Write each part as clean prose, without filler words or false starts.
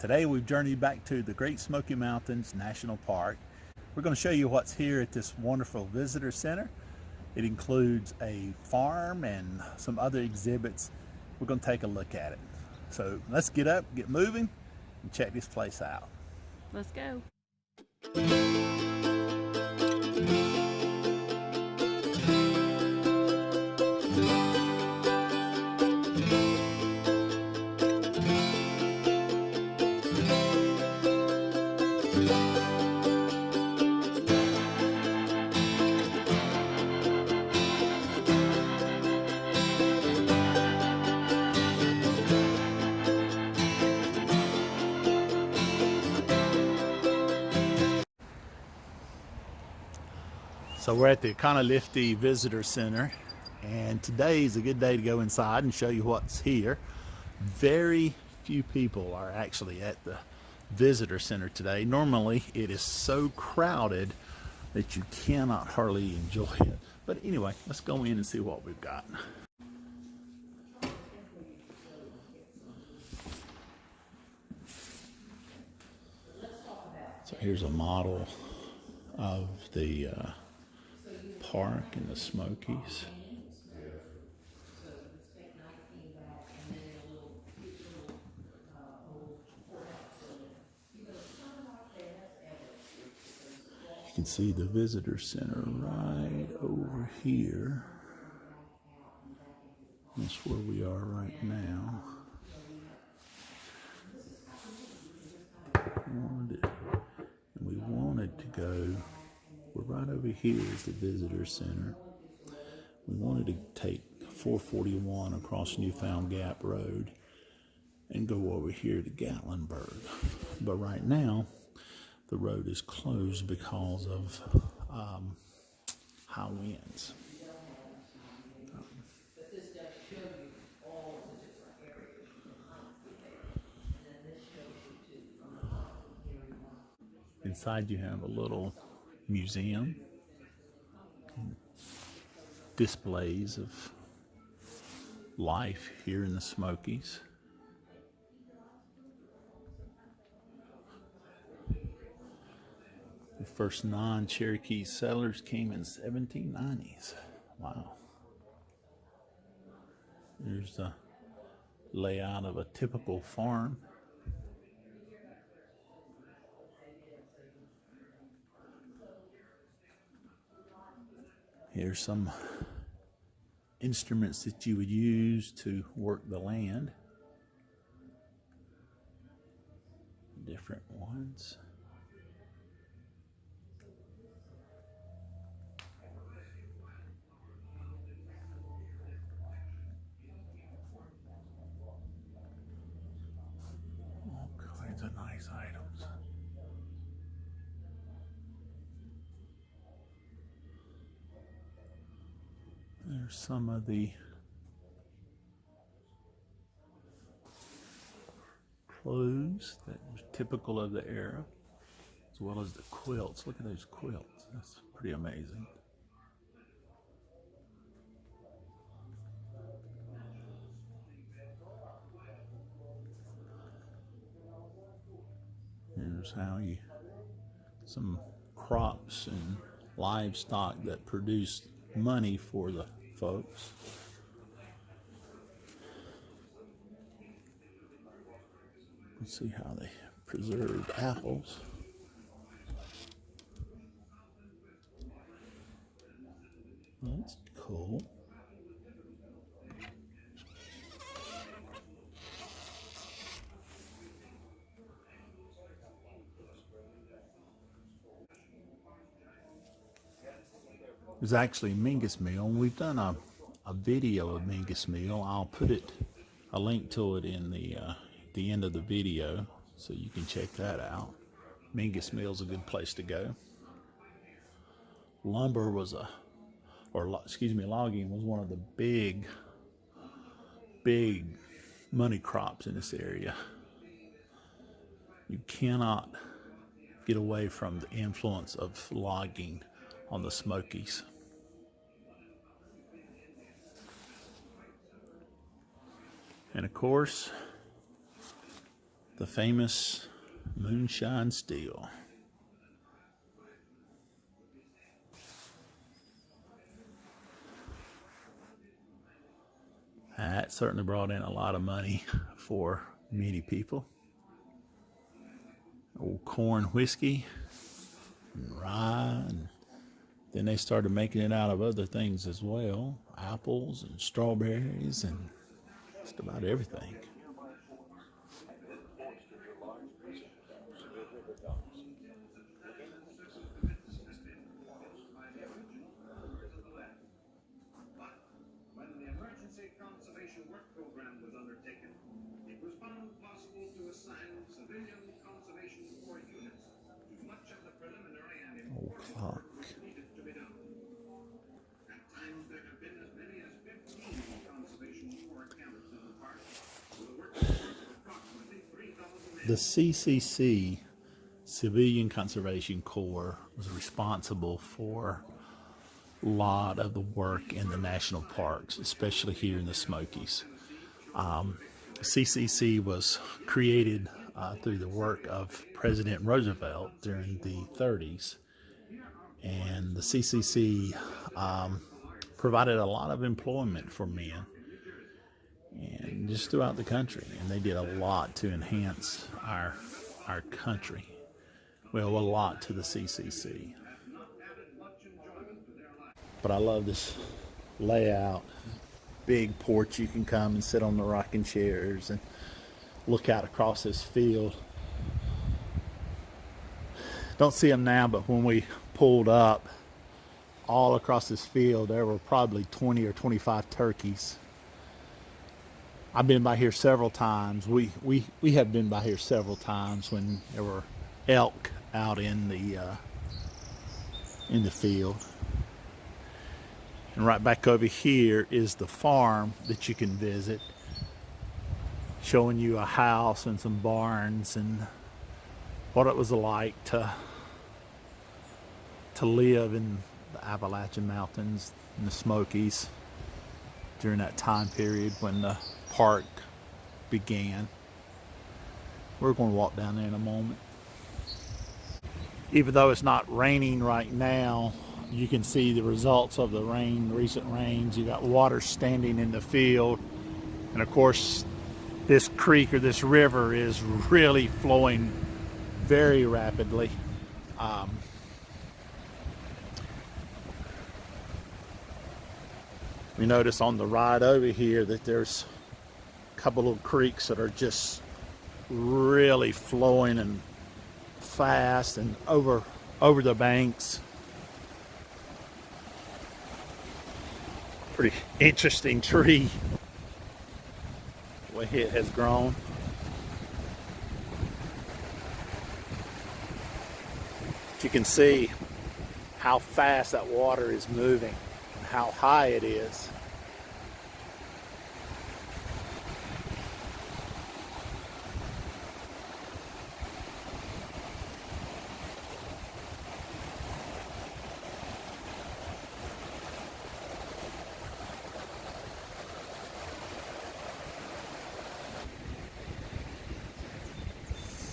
Today we've journeyed back to the Great Smoky Mountains National Park. We're going to show you what's here at this wonderful visitor center. It includes a farm and some other exhibits. We're going to take a look at it. So let's get up, get moving, and check this place out. Let's go. So we're at the Oconaluftee Visitor Center, and today is a good day to go inside and show you what's here. Very few people are actually at the visitor center today. Normally it is so crowded that you cannot hardly enjoy it. But anyway, let's go in and see what we've got. So here's a model of the park and the Smokies. You can see the visitor center right over here. That's where we are right now. We wanted to go, we're right over here is the visitor center. We wanted to take 441 across Newfound Gap Road and go over here to Gatlinburg. But right now, the road is closed because of high winds. Inside you have a little museum, displays of life here in the Smokies. The first non-Cherokee settlers came in 1790s. Wow. There's the layout of a typical farm. Here's some instruments that you would use to work the land. Different ones. All kinds of nice items. There's some of the clothes that were typical of the era, as well as the quilts. Look at those quilts. That's pretty amazing. Here's how some crops and livestock that produce money for the folks. Let's see how they preserved apples. That's cool. There's actually Mingus Mill, and we've done a video of Mingus Mill. I'll put a link to it in the end of the video, so you can check that out. Mingus Mill is a good place to go. Lumber was logging was one of the big money crops in this area. You cannot get away from the influence of logging on the Smokies. And of course, The famous moonshine steel. That certainly brought in a lot of money for many people. Old corn whiskey and rye, and then they started making it out of other things as well. Apples and strawberries and just about everything. Old clock. The CCC, Civilian Conservation Corps, was responsible for a lot of the work in the national parks, especially here in the Smokies. CCC was created through the work of President Roosevelt during the 30s, and the CCC provided a lot of employment for men and just throughout the country, and they did a lot to enhance our country. Well, a lot to the CCC. But I love this layout. Big porch, you can come and sit on the rocking chairs and look out across this field. Don't see them now, but when we pulled up, all across this field there were probably 20 or 25 turkeys. I've been by here several times. We have been by here several times when there were elk out in the field. And right back over here is the farm that you can visit, showing you a house and some barns and what it was like to live in the Appalachian Mountains and the Smokies during that time period when the park began. We're going to walk down there in a moment. Even though it's not raining right now, you can see the results of the rain, recent rains. You got water standing in the field, and of course this creek or this river is really flowing very rapidly. We notice on the ride over here that there's a couple of creeks that are just really flowing and fast and over the banks. Pretty interesting tree, the way it has grown. You can see how fast that water is moving and how high it is.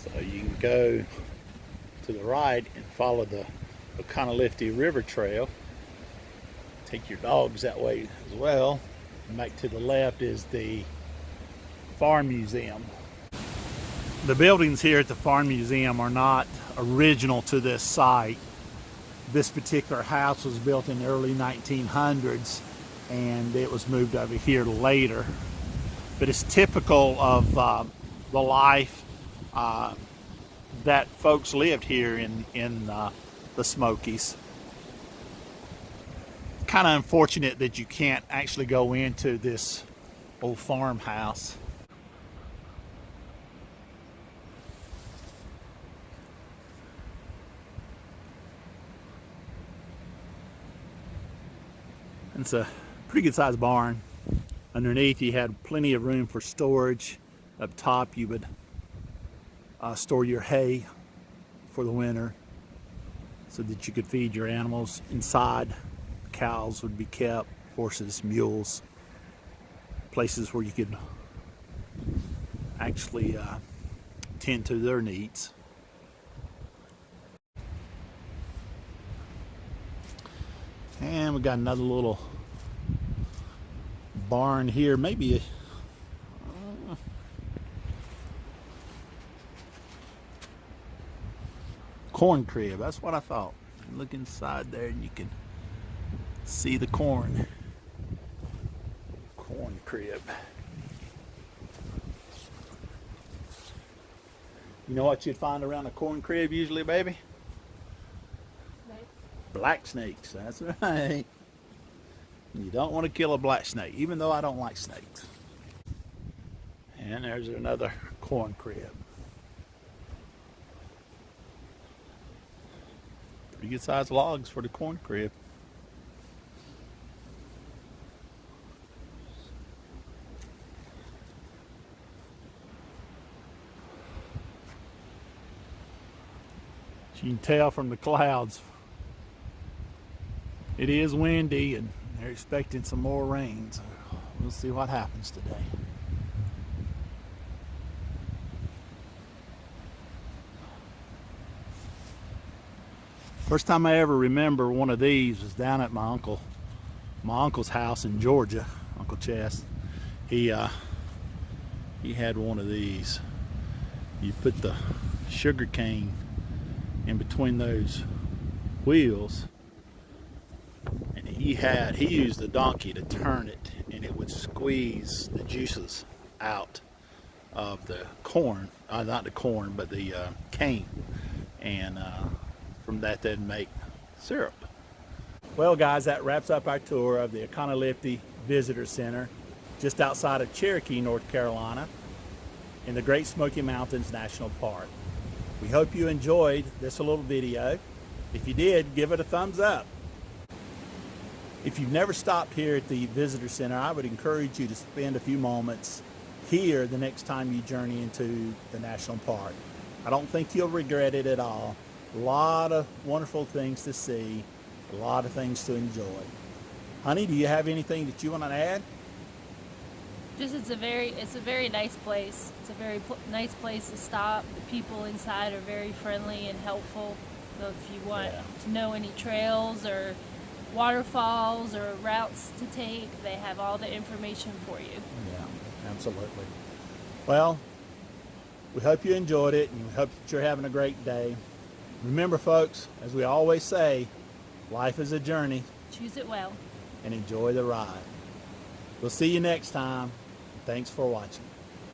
So you can go to the right and follow the Oconaluftee River Trail. Take your dogs that way as well. And back to the left is the Farm Museum. The buildings here at the Farm Museum are not original to this site. This particular house was built in the early 1900s and it was moved over here later. But it's typical of the life that folks lived here in the Smokies. Kind of unfortunate that you can't actually go into this old farmhouse. It's a pretty good sized barn. Underneath you had plenty of room for storage. Up top you would store your hay for the winter so that you could feed your animals. Inside, cows would be kept, horses, mules, places where you could actually tend to their needs. And we got another little barn here, maybe a corn crib. That's what I thought. Look inside there and you can see the corn crib. You know what you'd find around a corn crib usually, baby? Snakes. Black snakes. That's right. You don't want to kill a black snake, even though I don't like snakes. And there's another corn crib. Pretty good sized logs for the corn crib. As you can tell from the clouds, it is windy and they're expecting some more rain, so we'll see what happens today. First time I ever remember one of these was down at my uncle's house in Georgia, Uncle Chess. He had one of these. You put the sugar cane in between those wheels, and he used the donkey to turn it, and it would squeeze the juices out of the corn, not the corn, but the cane, and from that they'd make syrup. Well guys, that wraps up our tour of the Oconaluftee Visitor Center just outside of Cherokee, North Carolina, in the Great Smoky Mountains National Park. We hope you enjoyed this little video. If you did, give it a thumbs up. If you've never stopped here at the Visitor Center, I would encourage you to spend a few moments here the next time you journey into the national park. I don't think you'll regret it at all. A lot of wonderful things to see, a lot of things to enjoy. Honey, do you have anything that you want to add? Just it's a very nice place. It's a very nice place to stop. The people inside are very friendly and helpful. So if you want to know any trails or waterfalls or routes to take, they have all the information for you. Yeah, absolutely. Well, we hope you enjoyed it, and we hope that you're having a great day. Remember, folks, as we always say, life is a journey. Choose it well. And enjoy the ride. We'll see you next time. Thanks for watching.